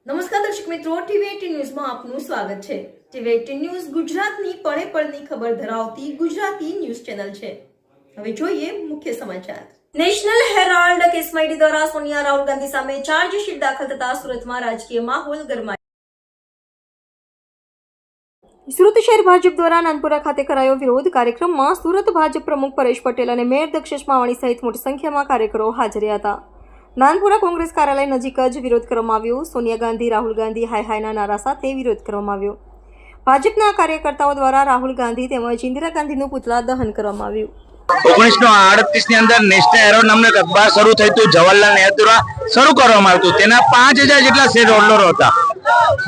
નમસ્કાર દર્શક મિત્રો, ટીવી18 ન્યૂઝમાં આપનું સ્વાગત છે। ટીવી18 ન્યૂઝ ગુજરાતની પળે પળની ખબર ધરાવતી ગુજરાતી ન્યૂઝ ચેનલ છે। હવે જોઈએ મુખ્ય સમાચાર। નેશનલ હેરાલ્ડ કેસમાં ઈડી દ્વારા સોનિયા રાહુલ ગાંધી સામે ચાર્જશીટ દાખલ થતા સુરતમાં રાજકીય માહોલ ગરમાયો। સુરત શહેર ભાજપ દ્વારા નાનપુરા ખાતે કરાયો વિરોધ કાર્યક્રમમાં સુરત ભાજપ પ્રમુખ પરેશ પટેલ અને મેયર દક્ષેશ માવાણી સહિત મોટી સંખ્યામાં કાર્યકરો હાજર હતા। નાનપુરા કોંગ્રેસ કાર્યાલય નજીક જ વિરોધ કરવામાં આવ્યો। સોનિયા ગાંધી રાહુલ ગાંધી હાય હાયના નારા સાથે વિરોધ કરવામાં આવ્યો। ભાજપના કાર્યકર્તાઓ દ્વારા રાહુલ ગાંધી તેમજ ઇન્દિરા ગાંધીનું પુતળા દહન કરવામાં આવ્યું। 1938 ની અંદર નેશનલ હેરાલ્ડ નામનું એક અખબાર શરૂ થયું હતું, જવાહરલાલ નહેરુ દ્વારા શરૂ કરવામાં આવ્યું। તેના 5000 જેટલા શેર હોલ્ડરો હતા।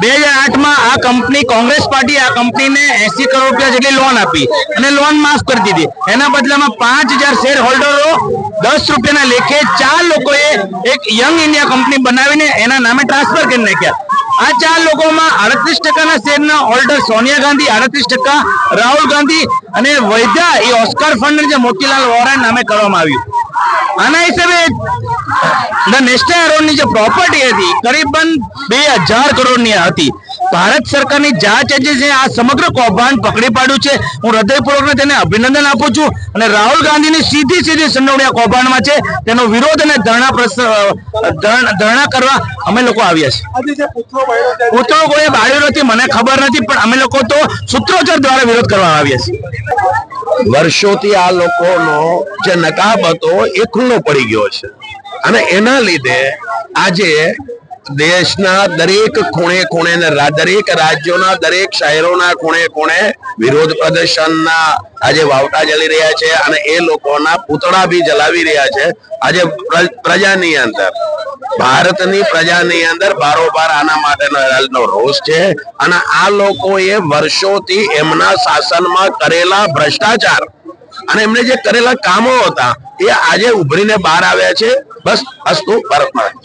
2008 માં આ કંપની કોંગ્રેસ પાર્ટી આ કંપનીને 80 કરોડ રૂપિયા જેટલી લોન આપી અને લોન માફ કરી દીધી। એના બદલામાં 5000 શેર હોલ્ડરો 10 રૂપિયાના લેખે 4 લોકોએ એક યંગ ઇન્ડિયા કંપની બનાવીને એના નામે ટ્રાન્સફર કરી નાખ્યા। આ 4 લોકોમાં 38% શેરના હોલ્ડર સોનિયા ગાંધી, 38% રાહુલ ગાંધી અને વૈધા એ ઓસ્કાર ફંડ જે મોતીલાલ વોરા નામે કરવામાં આવ્યું। આના હિસાબે નેશનલ હેરાલ્ડની જે પ્રોપર્ટી હતી કરીબન 2000 કરોડની હતી। ભારત સરકારની જાંચ એજન્સીએ આ સમગ્ર કૌભાંડ પકડી પાડ્યું છે। હું હૃદયપૂર્વક તેને અભિનંદન આપું છું અને રાહુલ ગાંધીની સીધી સંડોવણી આ કૌભાંડમાં છે તેનો વિરોધ અને ધરણા કરવા અમે લોકો આવ્યા છીએ। પુત્રો કોઈ બાળ્યો નથી, મને ખબર નથી, પણ અમે લોકો તો સૂત્રોચ્ચાર દ્વારા વિરોધ કરવા આવ્યા છીએ। વર્ષોથી આ લોકોનો જે નકાબ હતો એ ખુલ્લો પડી ગયો છે અને એના લીધે આજે દેશના દરેક ખૂણે ને દરેક રાજ્યોના દરેક શહેરોના ખૂણે વિરોધ પ્રદર્શનના આજે વાવટા ચાલી રહ્યા છે અને એ લોકોના પૂતળા બી જલાવી રહ્યા છે। આજે પ્રજાની અંદર, ભારતની પ્રજાની અંદર બારોબાર આના માટેનો હેરાલ્ડનો રોષ છે અને આ લોકોએ વર્ષોથી એમના શાસનમાં કરેલા ભ્રષ્ટાચાર અને એમને જે કરેલા કામો હતા એ આજે ઉભરીને બહાર આવ્યા છે। બસ અસ્તુ ભારત માતા।